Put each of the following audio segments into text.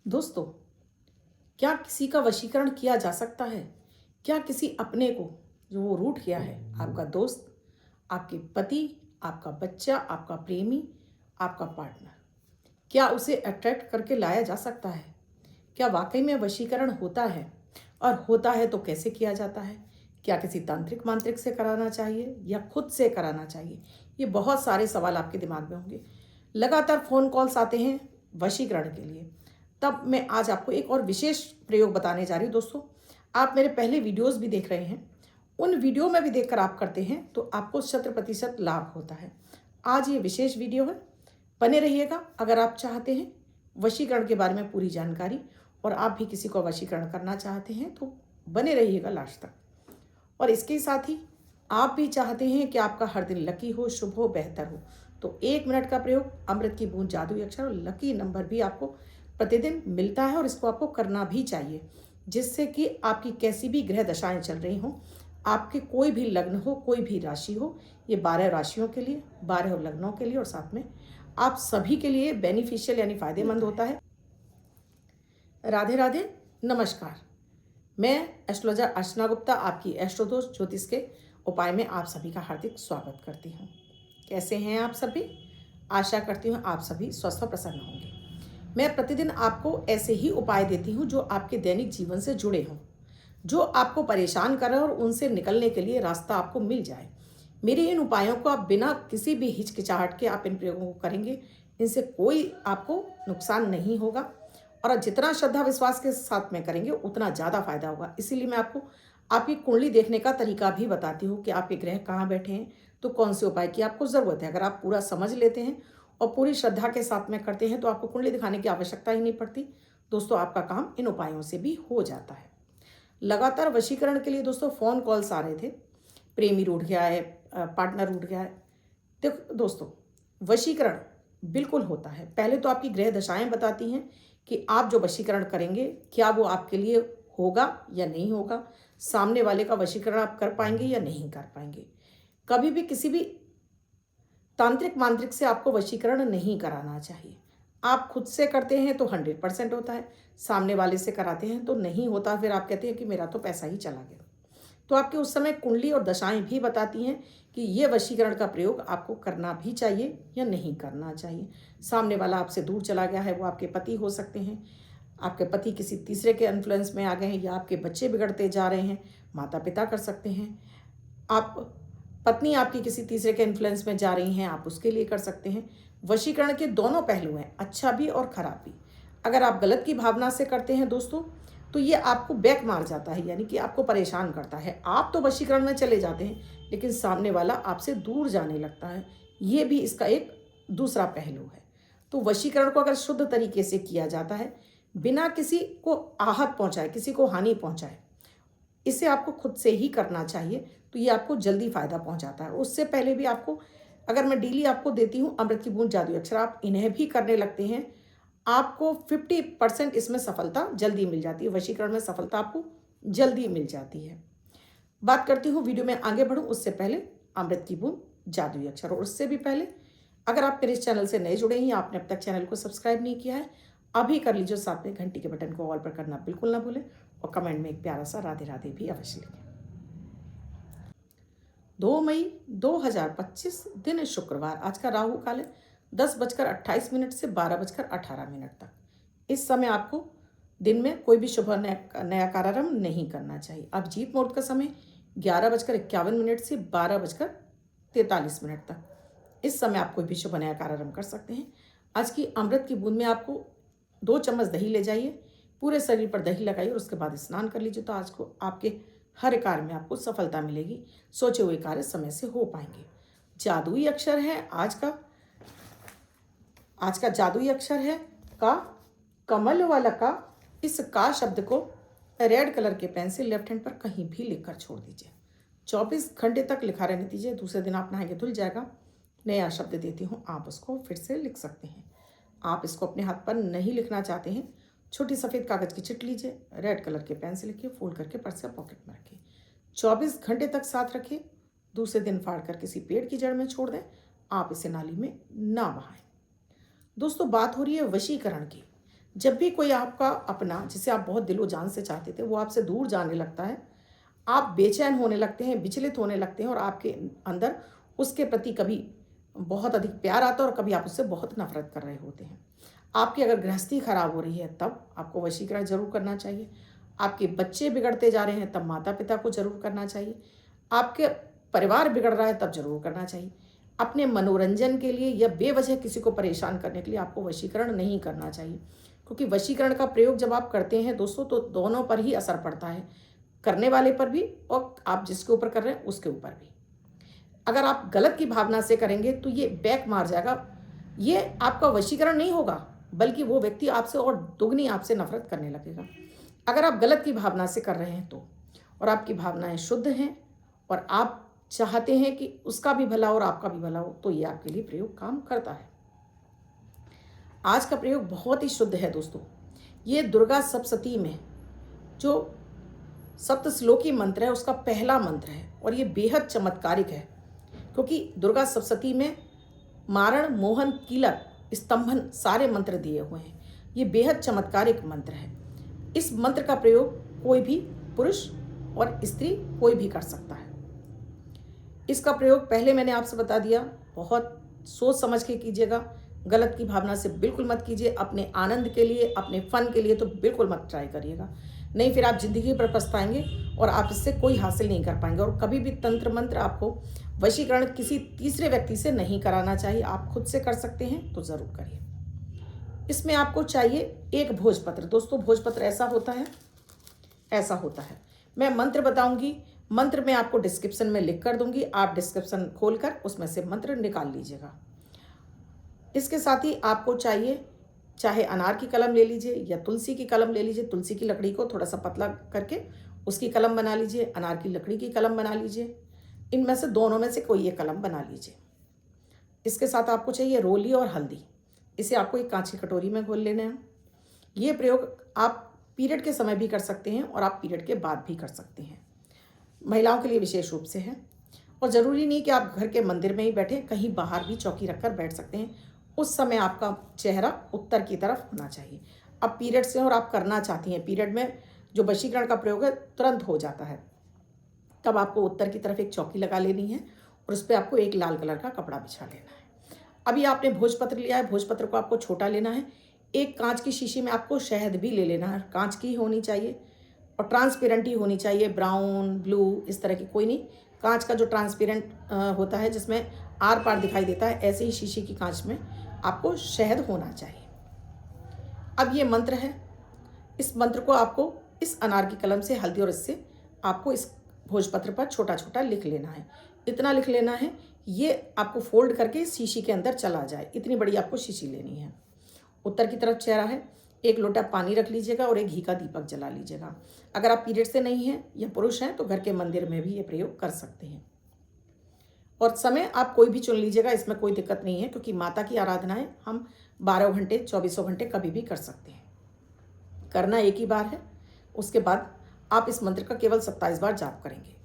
दोस्तों, क्या किसी का वशीकरण किया जा सकता है? क्या किसी अपने को जो वो रूठ गया है, आपका दोस्त, आपके पति, आपका बच्चा, आपका प्रेमी, आपका पार्टनर, क्या उसे अट्रैक्ट करके लाया जा सकता है? क्या वाकई में वशीकरण होता है? और होता है तो कैसे किया जाता है? क्या किसी तांत्रिक मांत्रिक से कराना चाहिए या खुद से कराना चाहिए? ये बहुत सारे सवाल आपके दिमाग में होंगे। लगातार फ़ोन कॉल्स आते हैं वशीकरण के लिए। तब मैं आज आपको एक और विशेष प्रयोग बताने जा रही हूँ दोस्तों। आप मेरे पहले वीडियोज़ भी देख रहे हैं। उन वीडियो में भी देखकर आप करते हैं तो आपको 100% लाभ होता है। आज ये विशेष वीडियो है, बने रहिएगा। अगर आप चाहते हैं वशीकरण के बारे में पूरी जानकारी और आप भी किसी को वशीकरण करना चाहते हैं तो बने रहिएगा लास्ट तक। और इसके साथ ही आप भी चाहते हैं कि आपका हर दिन लकी हो, शुभ हो, बेहतर हो, तो 1 मिनट का प्रयोग अमृत की बूंद जादुई अक्षर और लकी नंबर भी आपको प्रतिदिन मिलता है और इसको आपको करना भी चाहिए, जिससे कि आपकी कैसी भी ग्रह दशाएं चल रही हों, आपके कोई भी लग्न हो, कोई भी राशि हो, ये 12 राशियों के लिए, 12 लग्नों के लिए और साथ में आप सभी के लिए बेनिफिशियल यानी फायदेमंद होता है। राधे राधे, नमस्कार। मैं एस्ट्रोलॉजर अर्चना गुप्ता आपकी एस्ट्रोदोष ज्योतिष के उपाय में आप सभी का हार्दिक स्वागत करती हूँ। कैसे हैं आप सभी? आशा करती हूँ आप सभी स्वस्थ और प्रसन्न होंगे। मैं प्रतिदिन आपको ऐसे ही उपाय देती हूँ जो आपके दैनिक जीवन से जुड़े हों, जो आपको परेशान करें और उनसे निकलने के लिए रास्ता आपको मिल जाए। मेरे इन उपायों को आप बिना किसी भी हिचकिचाहट के आप इन प्रयोगों को करेंगे, इनसे कोई आपको नुकसान नहीं होगा और जितना श्रद्धा विश्वास के साथ में करेंगे उतना ज़्यादा फायदा होगा। इसीलिए मैं आपको आपकी कुंडली देखने का तरीका भी बताती हूँ कि आपके ग्रह कहाँ बैठे हैं, तो कौन से उपाय की आपको ज़रूरत है। अगर आप पूरा समझ लेते हैं और पूरी श्रद्धा के साथ में करते हैं तो आपको कुंडली दिखाने की आवश्यकता ही नहीं पड़ती। दोस्तों, आपका काम इन उपायों से भी हो जाता है। लगातार वशीकरण के लिए दोस्तों फ़ोन कॉल्स आ रहे थे, प्रेमी रूठ गया है, पार्टनर रूठ गया है। देखो दोस्तों, वशीकरण बिल्कुल होता है। पहले तो आपकी ग्रह दशाएं बताती हैं कि आप जो वशीकरण करेंगे क्या वो आपके लिए होगा या नहीं होगा, सामने वाले का वशीकरण आप कर पाएंगे या नहीं कर पाएंगे। कभी भी किसी भी तांत्रिक मांत्रिक से आपको वशीकरण नहीं कराना चाहिए। आप खुद से करते हैं तो 100% होता है, सामने वाले से कराते हैं तो नहीं होता। फिर आप कहते हैं कि मेरा तो पैसा ही चला गया। तो आपके उस समय कुंडली और दशाएं भी बताती हैं कि ये वशीकरण का प्रयोग आपको करना भी चाहिए या नहीं करना चाहिए। सामने वाला आपसे दूर चला गया है, वो आपके पति हो सकते हैं, आपके पति किसी तीसरे के इन्फ्लुएंस में आ गए हैं, या आपके बच्चे बिगड़ते जा रहे हैं, माता पिता कर सकते हैं। आप पत्नी आपकी किसी तीसरे के इन्फ्लुएंस में जा रही हैं, आप उसके लिए कर सकते हैं। वशीकरण के दोनों पहलू हैं, अच्छा भी और खराब भी। अगर आप गलत की भावना से करते हैं दोस्तों, तो ये आपको बैक मार जाता है, यानी कि आपको परेशान करता है। आप तो वशीकरण में चले जाते हैं लेकिन सामने वाला आपसे दूर जाने लगता है। ये भी इसका एक दूसरा पहलू है। तो वशीकरण को अगर शुद्ध तरीके से किया जाता है, बिना किसी को आहत पहुंचाए, किसी को हानि पहुंचाए, इसे आपको खुद से ही करना चाहिए, तो ये आपको जल्दी फायदा पहुंचाता है। उससे पहले भी आपको, अगर मैं डेली आपको देती हूँ अमृत की बूंद जादुई अक्षर, आप इन्हें भी करने लगते हैं, आपको 50% इसमें सफलता जल्दी मिल जाती है। वशीकरण में सफलता आपको जल्दी मिल जाती है। बात करती हूँ, वीडियो में आगे बढ़ूँ उससे पहले अमृत की बूंद जादुई अक्षर, और उससे भी पहले अगर आप मेरे इस चैनल से नए जुड़े हैं या आपने अब तक चैनल को सब्सक्राइब नहीं किया है, अभी कर लीजिए। साथ में घंटी के बटन को ऑल पर करना बिल्कुल ना भूलें और कमेंट में एक प्यारा सा राधे राधे भी अवश्य लिखें। 2 मई 2025 दिन शुक्रवार। आज का राहु काल है 10:28 से 12:18 तक। इस समय आपको दिन में कोई भी शुभ नया कार्यारंभ नहीं करना चाहिए। अब जीत मुहूर्त का समय 11:51 से 12:43 तक। इस समय आप कोई भी शुभ नया कार्यारंभ कर सकते हैं। आज की अमृत की बूंद में आपको 2 चम्मच दही ले जाइए, पूरे शरीर पर दही लगाइए और उसके बाद स्नान कर लीजिए, तो आज को आपके हर कार्य में आपको सफलता मिलेगी। सोचे हुए कार्य समय से हो पाएंगे। जादुई अक्षर है आज का जादुई अक्षर है का, कमल वाला का। इस का शब्द को रेड कलर के पेन से लेफ्ट हैंड पर कहीं भी लिखकर छोड़ दीजिए। 24 घंटे तक लिखा रहने दीजिए। दूसरे दिन आप नहाएंगे धुल जाएगा। नया शब्द देती हूँ, आप उसको फिर से लिख सकते हैं। आप इसको अपने हाथ पर नहीं लिखना चाहते हैं, छोटी सफ़ेद कागज़ की चिट लीजिए, रेड कलर के पेन से लिखिए, फोल्ड करके पर्स या पॉकेट में रखिए। 24 घंटे तक साथ रखिए। दूसरे दिन फाड़ कर किसी पेड़ की जड़ में छोड़ दें। आप इसे नाली में ना बहाएं। दोस्तों, बात हो रही है वशीकरण की। जब भी कोई आपका अपना, जिसे आप बहुत दिलो जान से चाहते थे, वो आपसे दूर जाने लगता है, आप बेचैन होने लगते हैं, विचलित होने लगते हैं और आपके अंदर उसके प्रति कभी बहुत अधिक प्यार आता है और कभी आप उससे बहुत नफरत कर रहे होते हैं। आपकी अगर गृहस्थी खराब हो रही है तब आपको वशीकरण जरूर करना चाहिए। आपके बच्चे बिगड़ते जा रहे हैं तब माता पिता को जरूर करना चाहिए। आपके परिवार बिगड़ रहा है तब जरूर करना चाहिए। अपने मनोरंजन के लिए या बेवजह किसी को परेशान करने के लिए आपको वशीकरण नहीं करना चाहिए, क्योंकि वशीकरण का प्रयोग जब आप करते हैं दोस्तों तो दोनों पर ही असर पड़ता है, करने वाले पर भी और आप जिसके ऊपर कर रहे हैं उसके ऊपर भी। अगर आप गलत की भावना से करेंगे तो ये बैक मार जाएगा। ये आपका वशीकरण नहीं होगा, बल्कि वो व्यक्ति आपसे और दुगनी आपसे नफरत करने लगेगा। अगर आप गलत की भावना से कर रहे हैं तो, और आपकी भावनाएं शुद्ध हैं और आप चाहते हैं कि उसका भी भला और आपका भी भला हो, तो ये आपके लिए प्रयोग काम करता है। आज का प्रयोग बहुत ही शुद्ध है दोस्तों। ये दुर्गा सप्तशती में जो सप्तश्लोकी मंत्र है उसका पहला मंत्र है और ये बेहद चमत्कारिक है, क्योंकि दुर्गा सप्तशती में मारण, मोहन, कीलक, स्तंभन सारे मंत्र दिए हुए हैं। ये बेहद चमत्कारिक मंत्र है। इस मंत्र का प्रयोग कोई भी पुरुष और स्त्री कोई भी कर सकता है। इसका प्रयोग पहले मैंने आपसे बता दिया, बहुत सोच समझ के कीजिएगा, गलत की भावना से बिल्कुल मत कीजिए। अपने आनंद के लिए, अपने फन के लिए तो बिल्कुल मत ट्राई करिएगा, नहीं फिर आप जिंदगी पर पछताएंगे और आप इससे कोई हासिल नहीं कर पाएंगे। और कभी भी तंत्र मंत्र आपको वशीकरण किसी तीसरे व्यक्ति से नहीं कराना चाहिए, आप खुद से कर सकते हैं तो जरूर करिए। इसमें आपको चाहिए एक भोजपत्र। दोस्तों भोजपत्र ऐसा होता है, मैं मंत्र बताऊंगी, मंत्र में आपको डिस्क्रिप्शन में लिख कर दूंगी, आप डिस्क्रिप्शन खोलकर उसमें से मंत्र निकाल लीजिएगा। इसके साथ ही आपको चाहिए, चाहे अनार की कलम ले लीजिए या तुलसी की कलम ले लीजिए। तुलसी की लकड़ी को थोड़ा सा पतला करके उसकी कलम बना लीजिए, अनार की लकड़ी की कलम बना लीजिए, इनमें से दोनों में से कोई एक कलम बना लीजिए। इसके साथ आपको चाहिए रोली और हल्दी। इसे आपको एक कांच की कटोरी में घोल लेना है। ये प्रयोग आप पीरियड के समय भी कर सकते हैं और आप पीरियड के बाद भी कर सकते हैं। महिलाओं के लिए विशेष रूप से है, और ज़रूरी नहीं कि आप घर के मंदिर में ही बैठे, कहीं बाहर भी चौकी रखकर बैठ सकते हैं। उस समय आपका चेहरा उत्तर की तरफ होना चाहिए। अब पीरियड से और आप करना चाहती हैं, पीरियड में जो वशीकरण का प्रयोग है तुरंत हो जाता है, तब आपको उत्तर की तरफ एक चौकी लगा लेनी है और उस पर आपको एक लाल कलर का कपड़ा बिछा लेना है। अभी आपने भोजपत्र लिया है, भोजपत्र को आपको छोटा लेना है। एक कांच की शीशी में आपको शहद भी ले लेना है, कांच की होनी चाहिए और ट्रांसपेरेंट ही होनी चाहिए, ब्राउन ब्लू इस तरह की कोई नहीं। कांच का जो ट्रांसपेरेंट होता है जिसमें आर पार दिखाई देता है, ऐसे ही शीशी की कांच में आपको शहद होना चाहिए। अब ये मंत्र है, इस मंत्र को आपको इस अनार की कलम से, हल्दी और इससे आपको इस भोजपत्र पर छोटा छोटा लिख लेना है। इतना लिख लेना है ये आपको फोल्ड करके शीशी के अंदर चला जाए, इतनी बड़ी आपको शीशी लेनी है। उत्तर की तरफ चेहरा है, एक लोटा पानी रख लीजिएगा और एक घी का दीपक जला लीजिएगा। अगर आप पीरियड से नहीं हैं या पुरुष हैं तो घर के मंदिर में भी ये प्रयोग कर सकते हैं। और समय आप कोई भी चुन लीजिएगा, इसमें कोई दिक्कत नहीं है, क्योंकि माता की आराधनाएं हम 12 घंटे 24 घंटे कभी भी कर सकते हैं। करना एक ही बार है, उसके बाद आप इस मंत्र का केवल 27 बार जाप करेंगे।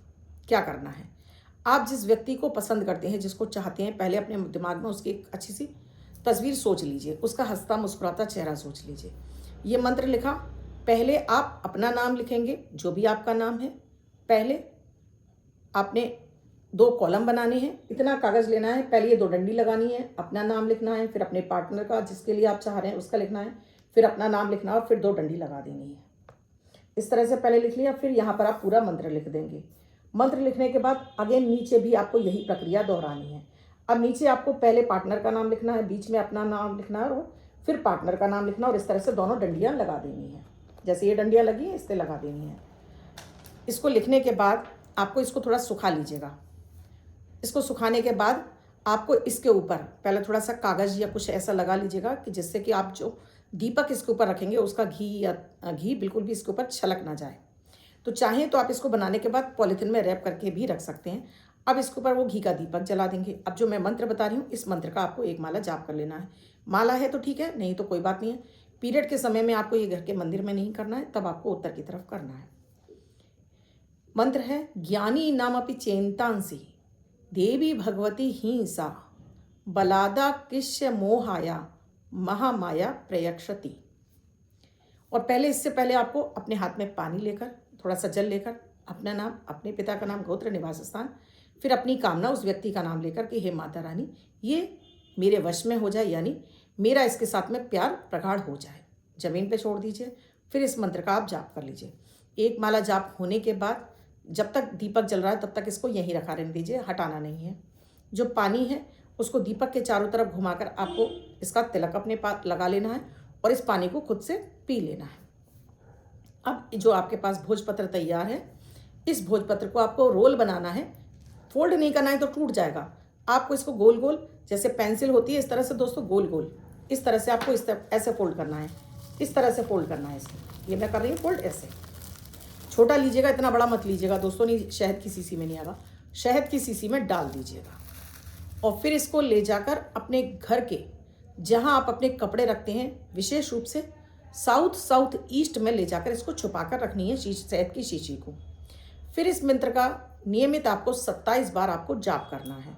क्या करना है, आप जिस व्यक्ति को पसंद करते हैं, जिसको चाहते हैं, पहले अपने दिमाग में उसकी एक अच्छी सी तस्वीर सोच लीजिए, उसका हंसता मुस्कुराता चेहरा सोच लीजिए। ये मंत्र लिखा, पहले आप अपना नाम लिखेंगे, जो भी आपका नाम है। पहले आपने 2 कॉलम बनाने हैं, इतना कागज़ लेना है। पहले ये 2 डंडी लगानी है, अपना नाम लिखना है, फिर अपने पार्टनर का जिसके लिए आप चाह रहे हैं उसका लिखना है, फिर अपना नाम लिखना है और फिर 2 डंडी लगा देनी है। इस तरह से पहले लिख लिया, फिर यहाँ पर आप पूरा मंत्र लिख देंगे। मंत्र लिखने के बाद अगेन नीचे भी आपको यही प्रक्रिया दोहरानी है। अब नीचे आपको पहले पार्टनर का नाम लिखना है, बीच में अपना नाम लिखना है और फिर पार्टनर का नाम लिखना, और इस तरह से दोनों डंडियाँ लगा देनी है। जैसे ये डंडियाँ लगी हैं, इससे लगा देनी है। इसको लिखने के बाद आपको इसको थोड़ा सुखा लीजिएगा। इसको सुखाने के बाद आपको इसके ऊपर पहले थोड़ा सा कागज़ या कुछ ऐसा लगा लीजिएगा कि जिससे कि आप जो दीपक इसके ऊपर रखेंगे उसका घी बिल्कुल भी इसके ऊपर छलक ना जाए। तो चाहें तो आप इसको बनाने के बाद पॉलीथिन में रैप करके भी रख सकते हैं। अब इसके ऊपर वो घी का दीपक जला देंगे। अब जो मैं मंत्र बता रही हूँ, इस मंत्र का आपको एक माला जाप कर लेना है। माला है तो ठीक है, नहीं तो कोई बात नहीं है। पीरियड के समय में आपको ये घर के मंदिर में नहीं करना है, तब आपको उत्तर की तरफ करना है। मंत्र है, ज्ञानी नामपि चेन्तांसि देवी भगवती हिंसा बलादा किश्य मोहाया महामाया प्रयक्षति। और पहले इससे पहले आपको अपने हाथ में पानी लेकर, थोड़ा सा जल लेकर, अपना नाम, अपने पिता का नाम, गोत्र, निवास स्थान, फिर अपनी कामना उस व्यक्ति का नाम लेकर कि हे माता रानी, ये मेरे वश में हो जाए, यानी मेरा इसके साथ में प्यार प्रगाढ़ हो जाए। ज़मीन पे छोड़ दीजिए। फिर इस मंत्र का आप जाप कर लीजिए। एक माला जाप होने के बाद जब तक दीपक जल रहा है तब तक इसको यहीं रखा रहने दीजिए, हटाना नहीं है। जो पानी है उसको दीपक के चारों तरफ घुमाकर आपको इसका तिलक अपने पास लगा लेना है और इस पानी को खुद से पी लेना है। अब जो आपके पास भोजपत्र तैयार है, इस भोजपत्र को आपको रोल बनाना है। फोल्ड नहीं करना है तो टूट जाएगा। आपको इसको गोल गोल, जैसे पेंसिल होती है इस तरह से दोस्तों, गोल गोल इस तरह से आपको इस तरह ऐसे फोल्ड करना है, इस तरह से फोल्ड करना है इसको। ये मैं कर रही हूँ फोल्ड ऐसे। छोटा लीजिएगा, इतना बड़ा मत लीजिएगा दोस्तों, नहीं शहद की शीशी में नहीं आएगा। शहद की शीशी में डाल दीजिएगा और फिर इसको ले जाकर अपने घर के जहाँ आप अपने कपड़े रखते हैं, विशेष रूप से साउथ ईस्ट में ले जाकर इसको छुपा कर रखनी है शहद की शीशी को। फिर इस मंत्र का नियमित आपको 27 बार आपको जाप करना है।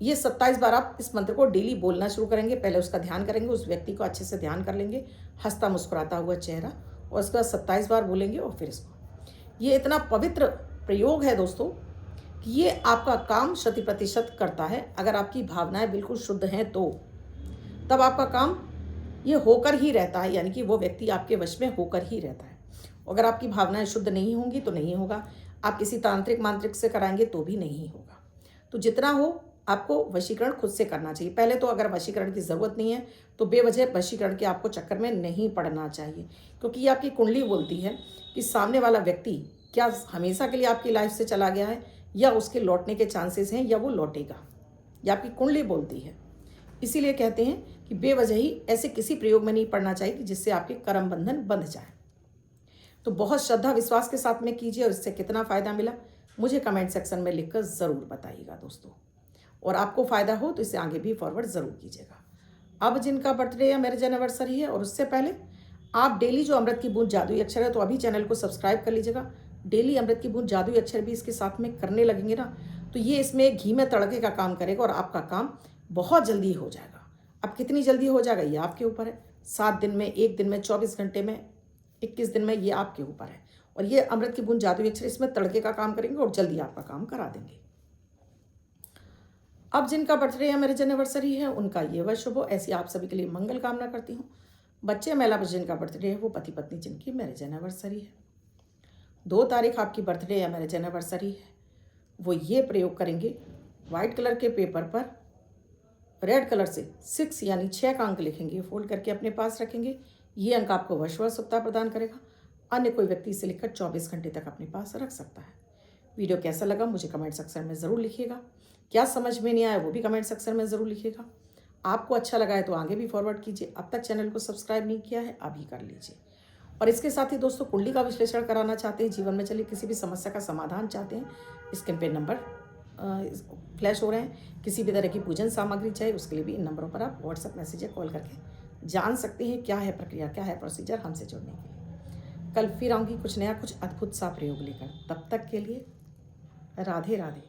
ये 27 बार आप इस मंत्र को डेली बोलना शुरू करेंगे। पहले उसका ध्यान करेंगे, उस व्यक्ति को अच्छे से ध्यान कर लेंगे, हंसता मुस्कुराता हुआ चेहरा, और उसके बाद 27 बार बोलेंगे। और फिर इसको, ये इतना पवित्र प्रयोग है दोस्तों कि ये आपका काम 100% करता है। अगर आपकी भावनाएं बिल्कुल शुद्ध हैं तो तब आपका काम ये होकर ही रहता है, यानी कि वो व्यक्ति आपके वश में होकर ही रहता है। अगर आपकी भावनाएं शुद्ध नहीं होंगी तो नहीं होगा। आप किसी तांत्रिक मांत्रिक से कराएंगे तो भी नहीं होगा। तो जितना हो आपको वशीकरण खुद से करना चाहिए। पहले तो अगर वशीकरण की ज़रूरत नहीं है तो बेवजह वशीकरण के आपको चक्कर में नहीं पड़ना चाहिए, क्योंकि ये आपकी कुंडली बोलती है कि सामने वाला व्यक्ति क्या हमेशा के लिए आपकी लाइफ से चला गया है, या उसके लौटने के चांसेस हैं, या वो लौटेगा। ये आपकी कुंडली बोलती है। इसीलिए कहते हैं कि बेवजह ही ऐसे किसी प्रयोग में नहीं पड़ना चाहिए कि जिससे आपके कर्म बंधन बंध जाए। तो बहुत श्रद्धा विश्वास के साथ में कीजिए, और इससे कितना फ़ायदा मिला मुझे कमेंट सेक्शन में लिखकर ज़रूर बताइएगा दोस्तों। और आपको फ़ायदा हो तो इसे आगे भी फॉरवर्ड ज़रूर कीजिएगा। अब जिनका बर्थडे या मैरिज एनिवर्सरी है, और उससे पहले आप डेली जो अमृत की बूंद जादुई अक्षर है, तो अभी चैनल को सब्सक्राइब कर लीजिएगा। डेली अमृत की बूंद जादुई अक्षर भी इसके साथ में करने लगेंगे ना, तो ये इसमें घी में तड़के का काम करेगा और आपका काम बहुत जल्दी हो जाएगा। अब कितनी जल्दी हो जाएगा ये आपके ऊपर है। 7 दिन में, 1 दिन में, 24 घंटे में, 21 दिन में, ये आपके ऊपर है। और ये अमृत की बूंद जादुई अक्षर इसमें तड़के का काम करेंगे और जल्दी आपका काम करा देंगे। अब जिनका बर्थडे या मैरिज एनिवर्सरी है उनका ये वर्ष शुभ हो, ऐसी आप सभी के लिए मंगल कामना करती हूँ। बच्चे महिला पर जिनका बर्थडे है वो पति पत्नी जिनकी मैरिज एनिवर्सरी है, 2 तारीख आपकी बर्थडे या मैरिज एनिवर्सरी है, वो ये प्रयोग करेंगे। वाइट कलर के पेपर पर रेड कलर से 6 यानी 6 का अंक लिखेंगे, फोल्ड करके अपने पास रखेंगे। ये अंक आपको वर्ष शुभता प्रदान करेगा। अन्य कोई व्यक्ति इसे लिखकर 24 घंटे तक अपने पास रख सकता है। वीडियो कैसा लगा मुझे कमेंट सेक्शन में ज़रूर लिखिएगा। क्या समझ में नहीं आया वो भी कमेंट सेक्शन में ज़रूर लिखिएगा। आपको अच्छा लगा है तो आगे भी फॉरवर्ड कीजिए। अब तक चैनल को सब्सक्राइब नहीं किया है अभी कर लीजिए। और इसके साथ ही दोस्तों, कुंडली का विश्लेषण कराना चाहते हैं, जीवन में चलिए किसी भी समस्या का समाधान चाहते हैं, स्क्रीन पे नंबर फ्लैश हो रहे हैं। किसी भी तरह की पूजन सामग्री चाहिए उसके लिए भी इन नंबरों पर आप व्हाट्सएप मैसेज या कॉल करके जान सकते हैं क्या है प्रक्रिया, क्या है प्रोसीजर हमसे जुड़ने के लिए। कल फिर आऊँगी कुछ नया, कुछ अद्भुत सा प्रयोग लेकर। तब तक के लिए राधे राधे।